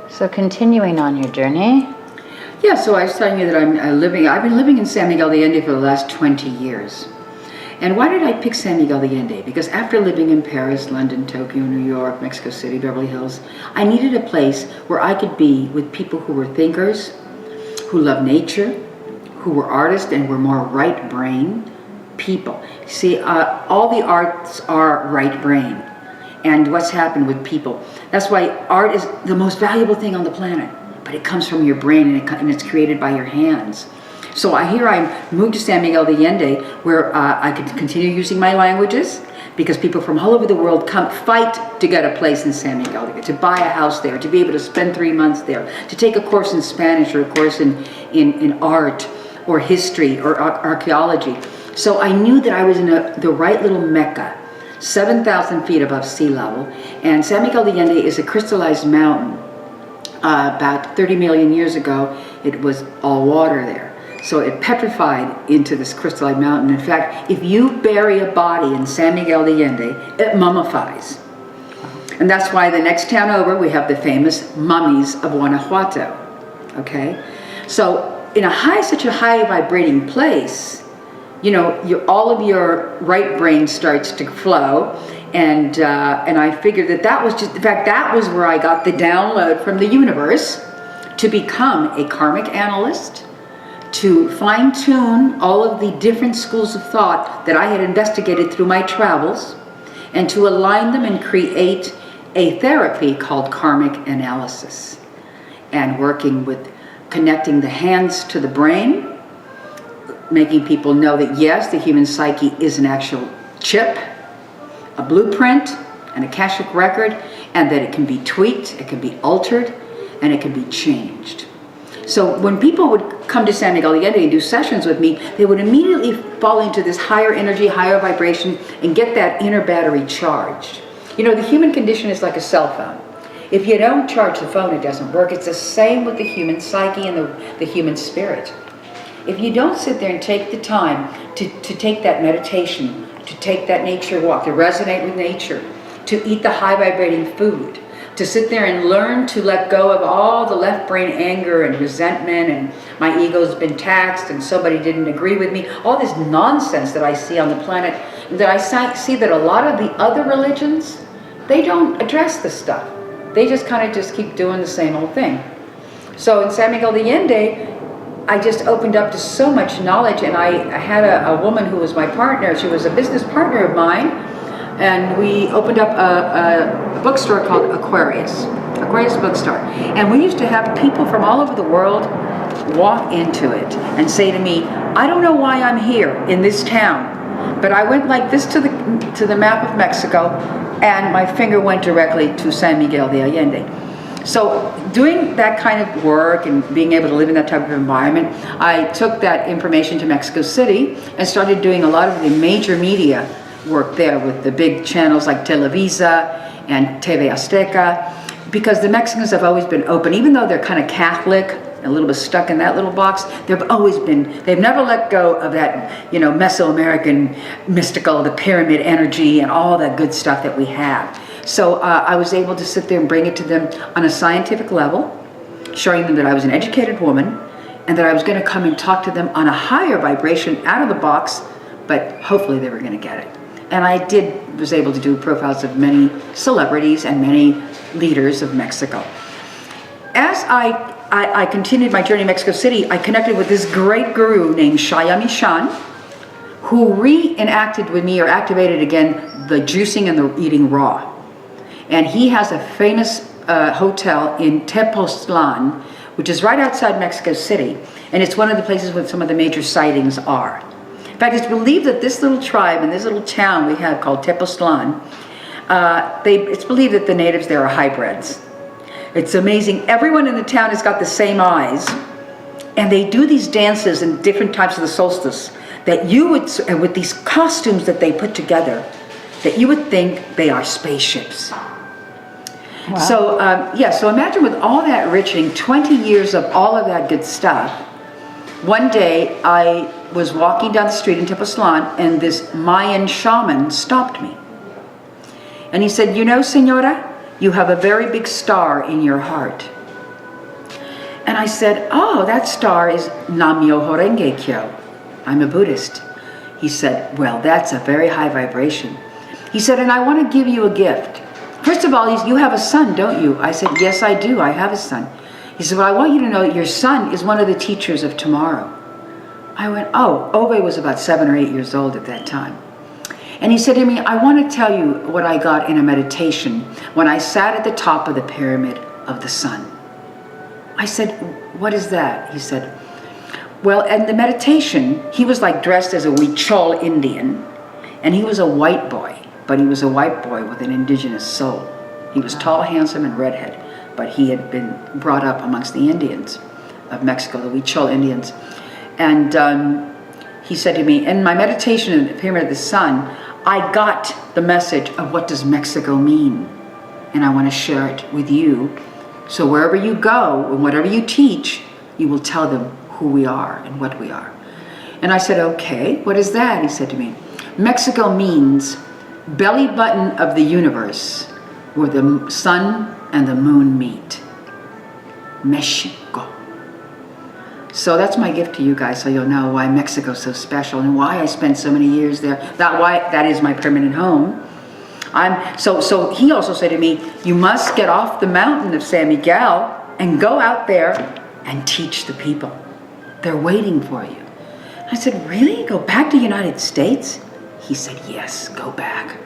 So continuing on your journey. Yeah, so I was telling you that I've been living in San Miguel de Allende for the last 20 years. And why did I pick San Miguel de Allende? Because after living in Paris, London, Tokyo, New York, Mexico City, Beverly Hills, I needed a place where I could be with people who were thinkers, who loved nature, who were artists and were more right brain people. See, all the arts are right brain. And what's happened with people. That's why art is the most valuable thing on the planet. But it comes from your brain and it's created by your hands. So I moved to San Miguel de Allende where I could continue using my languages because people from all over the world come fight to get a place in San Miguel, to buy a house there, to be able to spend 3 months there, to take a course in Spanish or a course in art or history or archaeology. So I knew that I was in the right little Mecca, 7,000 feet above sea level, and San Miguel de Allende is a crystallized mountain. About 30 million years ago, it was all water there. So it petrified into this crystallized mountain. In fact, if you bury a body in San Miguel de Allende, it mummifies. And that's why the next town over, we have the famous mummies of Guanajuato. Okay? So in such a high vibrating place, you know, all of your right brain starts to flow, and I figured that was just, in fact, that was where I got the download from the universe to become a karmic analyst, to fine-tune all of the different schools of thought that I had investigated through my travels, and to align them and create a therapy called karmic analysis, and working with connecting the hands to the brain, making people know that yes, the human psyche is an actual chip, a blueprint, an Akashic record, and that it can be tweaked, it can be altered, and it can be changed. So when people would come to San Miguel de Allende and do sessions with me, they would immediately fall into this higher energy, higher vibration, and get that inner battery charged. You know, the human condition is like a cell phone. If you don't charge the phone, it doesn't work. It's the same with the human psyche and the human spirit. If you don't sit there and take the time to take that meditation, to take that nature walk, to resonate with nature, to eat the high vibrating food, to sit there and learn to let go of all the left brain anger and resentment and my ego's been taxed and somebody didn't agree with me, all this nonsense that I see on the planet, that I see that a lot of the other religions, they don't address this stuff. They just kind of keep doing the same old thing. So in San Miguel de Allende, I just opened up to so much knowledge, and I had a woman who was my partner. She was a business partner of mine, and we opened up a bookstore called Aquarius Bookstore. And we used to have people from all over the world walk into it and say to me, I don't know why I'm here in this town, but I went like this to the map of Mexico, and my finger went directly to San Miguel de Allende. So doing that kind of work and being able to live in that type of environment, I took that information to Mexico City and started doing a lot of the major media work there with the big channels like Televisa and TV Azteca, because the Mexicans have always been open, even though they're kind of Catholic, a little bit stuck in that little box. They've never let go of that, you know, Mesoamerican mystical, the pyramid energy and all that good stuff that we have. So I was able to sit there and bring it to them on a scientific level, showing them that I was an educated woman and that I was going to come and talk to them on a higher vibration out of the box, but hopefully they were going to get it. And I was able to do profiles of many celebrities and many leaders of Mexico. As I continued my journey in Mexico City, I connected with this great guru named Shaya Mishan, who reenacted with me or activated again the juicing and the eating raw. And he has a famous hotel in Tepoztlan, which is right outside Mexico City, and it's one of the places where some of the major sightings are. In fact, it's believed that this little tribe and this little town we have called Tepoztlan, it's believed that the natives there are hybrids. It's amazing. Everyone in the town has got the same eyes, and they do these dances in different types of the solstice that you would, with these costumes that they put together, that you would think they are spaceships. Wow. So, so imagine with all that enriching, 20 years of all of that good stuff. One day, I was walking down the street in Tepoztlan, and this Mayan shaman stopped me. And he said, you know, Señora, you have a very big star in your heart. And I said, oh, that star is Nam-myoho Renge Kyo. I'm a Buddhist. He said, well, that's a very high vibration. He said, and I want to give you a gift. First of all, you have a son, don't you? I said, yes, I do. I have a son. He said, well, I want you to know your son is one of the teachers of tomorrow. I went, oh, Obe was about 7 or 8 years old at that time. And he said to me, I want to tell you what I got in a meditation when I sat at the top of the pyramid of the sun. I said, what is that? He said, well, in the meditation, he was like dressed as a Huichol Indian, and he was a white boy, but he was a white boy with an indigenous soul. He was tall, handsome, and redhead, but he had been brought up amongst the Indians of Mexico, the Huichol Indians. And he said to me, in my meditation in the Pyramid of the Sun, I got the message of what does Mexico mean, and I want to share it with you. So wherever you go and whatever you teach, you will tell them who we are and what we are. And I said, okay, what is that? He said to me, Mexico means belly button of the universe where the sun and the moon meet. Mexico. So that's my gift to you guys, so you'll know why Mexico's so special and why I spent so many years there. That is my permanent home. So he also said to me, you must get off the mountain of San Miguel and go out there and teach the people. They're waiting for you. I said, really? Go back to the United States? He said, yes, go back.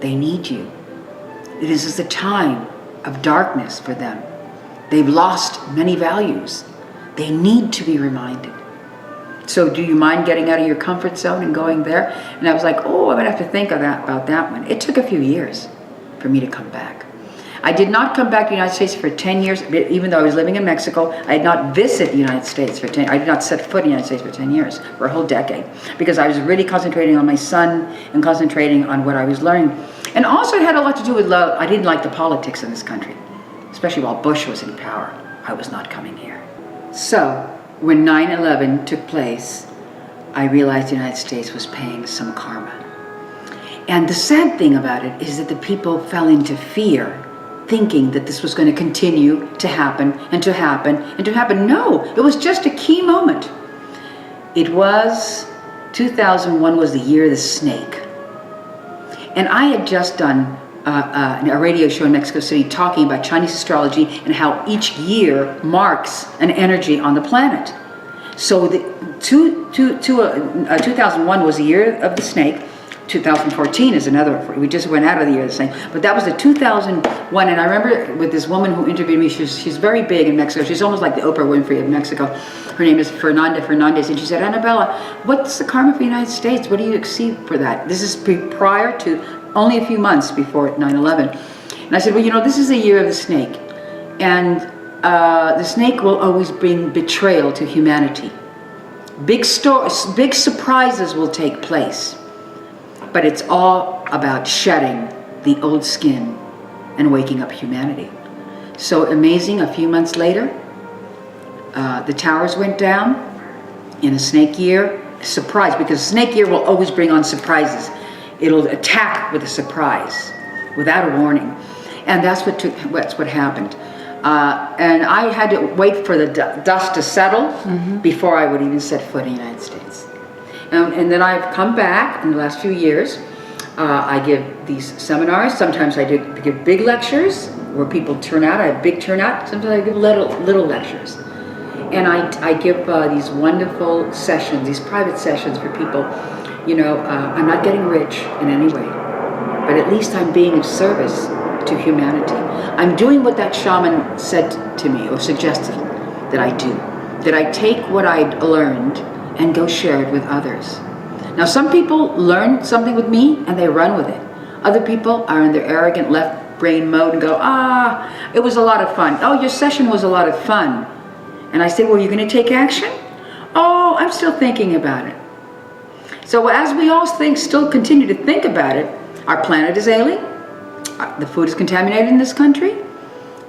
They need you. This is a time of darkness for them. They've lost many values. They need to be reminded. So do you mind getting out of your comfort zone and going there? And I was like, oh, I'm going to have to think about that one. It took a few years for me to come back. I did not come back to the United States for 10 years, even though I was living in Mexico. I did not visit the United States for 10 years. I did not set foot in the United States for 10 years, for a whole decade, because I was really concentrating on my son and concentrating on what I was learning. And also it had a lot to do with love. I didn't like the politics in this country, especially while Bush was in power. I was not coming here. So when 9/11 took place, I realized the United States was paying some karma. And the sad thing about it is that the people fell into fear, thinking that this was going to continue to happen and to happen and to happen. No, it was just a key moment. It was 2001 was the year of the snake. And I had just done a radio show in Mexico City talking about Chinese astrology and how each year marks an energy on the planet. So 2001 was the year of the snake. 2014 is another one. We just went out of the year of the snake. But that was the 2001. And I remember with this woman who interviewed me, she's very big in Mexico. She's almost like the Oprah Winfrey of Mexico. Her name is Fernanda Fernandez. And she said, Anabella, what's the karma for the United States? What do you see for that? This is prior to only a few months before 9/11. And I said, well, you know, this is the year of the snake. And the snake will always bring betrayal to humanity. Big surprises will take place. But it's all about shedding the old skin and waking up humanity. So amazing, a few months later, the towers went down in a snake year. Surprise, because snake year will always bring on surprises. It'll attack with a surprise, without a warning. And that's what happened. And I had to wait for the dust to settle before I would even set foot in the United States. And then I've come back in the last few years. I give these seminars. Sometimes I give big lectures where people turn out. I have big turnout. Sometimes I give little lectures. And I give these wonderful sessions, these private sessions for people. You know, I'm not getting rich in any way, but at least I'm being of service to humanity. I'm doing what that shaman said to me or suggested that I do. That I take what I learned and go share it with others. Now some people learn something with me and they run with it. Other people are in their arrogant left brain mode and go, it was a lot of fun. Oh, your session was a lot of fun. And I say, well, you're going to take action? Oh, I'm still thinking about it. So as we all still continue to think about it, our planet is ailing, the food is contaminated in this country,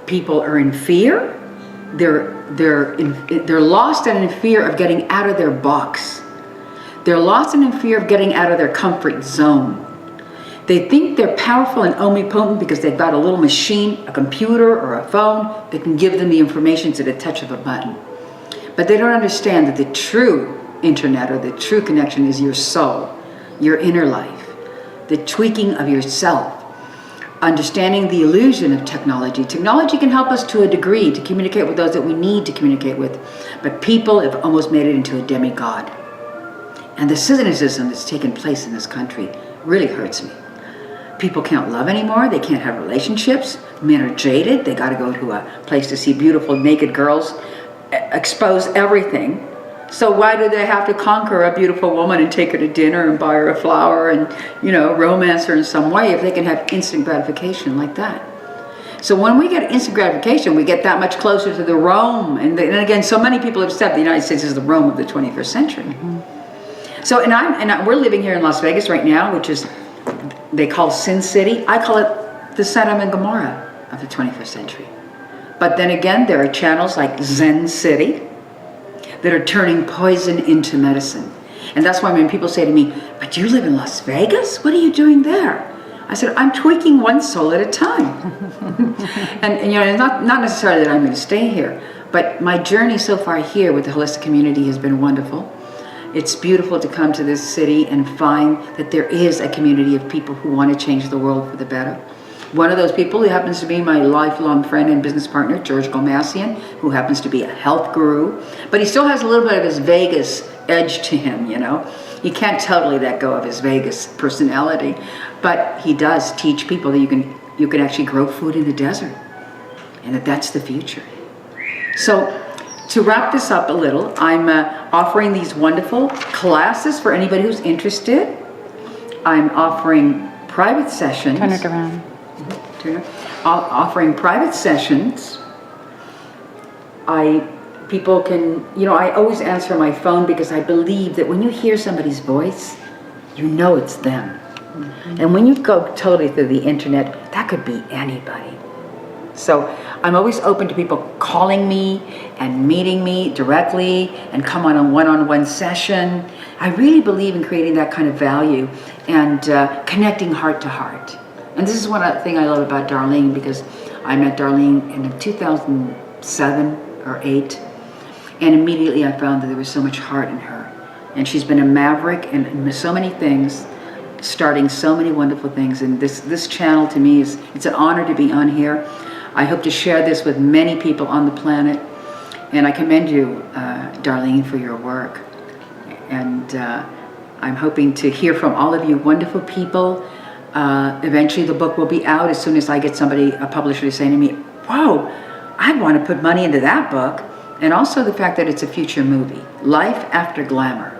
people are in fear, they're lost and in fear of getting out of their box. They're lost and in fear of getting out of their comfort zone. They think they're powerful and omnipotent because they've got a little machine, a computer or a phone that can give them the information to the touch of a button. But they don't understand that the true internet or the true connection is your soul, your inner life, the tweaking of yourself, understanding the illusion of technology. Technology can help us to a degree to communicate with those that we need to communicate with, but people have almost made it into a demigod. And the cynicism that's taken place in this country really hurts me. People can't love anymore, they can't have relationships, men are jaded, they gotta go to a place to see beautiful naked girls expose everything. So why do they have to conquer a beautiful woman and take her to dinner and buy her a flower and, romance her in some way if they can have instant gratification like that? So when we get instant gratification, we get that much closer to the Rome. And again, so many people have said the United States is the Rome of the 21st century. Mm-hmm. So, we're living here in Las Vegas right now, which is, they call Sin City. I call it the Sodom and Gomorrah of the 21st century. But then again, there are channels like Zen City that are turning poison into medicine. And that's why when people say to me, but you live in Las Vegas? What are you doing there? I said, I'm tweaking one soul at a time. and not necessarily that I'm going to stay here, but my journey so far here with the holistic community has been wonderful. It's beautiful to come to this city and find that there is a community of people who want to change the world for the better. One of those people who happens to be my lifelong friend and business partner, George Golmassian, who happens to be a health guru, but he still has a little bit of his Vegas edge to him, He can't totally let go of his Vegas personality, but he does teach people that you can actually grow food in the desert, and that's the future. So to wrap this up a little, I'm offering these wonderful classes for anybody who's interested. I'm offering private sessions. Turn it around. Offering private sessions. People can, I always answer my phone because I believe that when you hear somebody's voice, it's them. Mm-hmm. And when you go totally through the internet, that could be anybody. So I'm always open to people calling me and meeting me directly and come on a one-on-one session. I really believe in creating that kind of value and connecting heart to heart. And this is one thing I love about Darlene, because I met Darlene in 2007 or 8, and immediately I found that there was so much heart in her. And she's been a maverick in so many things, starting so many wonderful things. And this channel to me it's an honor to be on here. I hope to share this with many people on the planet. And I commend you, Darlene, for your work. And I'm hoping to hear from all of you wonderful people. Eventually the book will be out as soon as I get a publisher, to say to me, wow, I want to put money into that book. And also the fact that it's a future movie, Life After Glamour.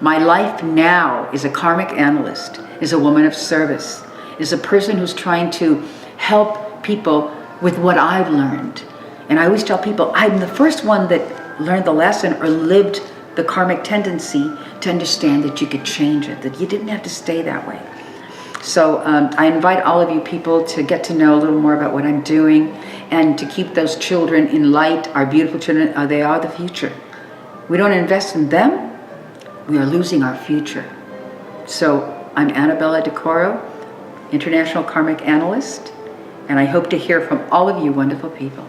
My life now is a karmic analyst, is a woman of service, is a person who's trying to help people with what I've learned. And I always tell people, I'm the first one that learned the lesson or lived the karmic tendency to understand that you could change it, that you didn't have to stay that way. So I invite all of you people to get to know a little more about what I'm doing and to keep those children in light. Our beautiful children, they are the future. We don't invest in them, we are losing our future. So I'm Anabella Corro, International Karmic Analyst, and I hope to hear from all of you wonderful people.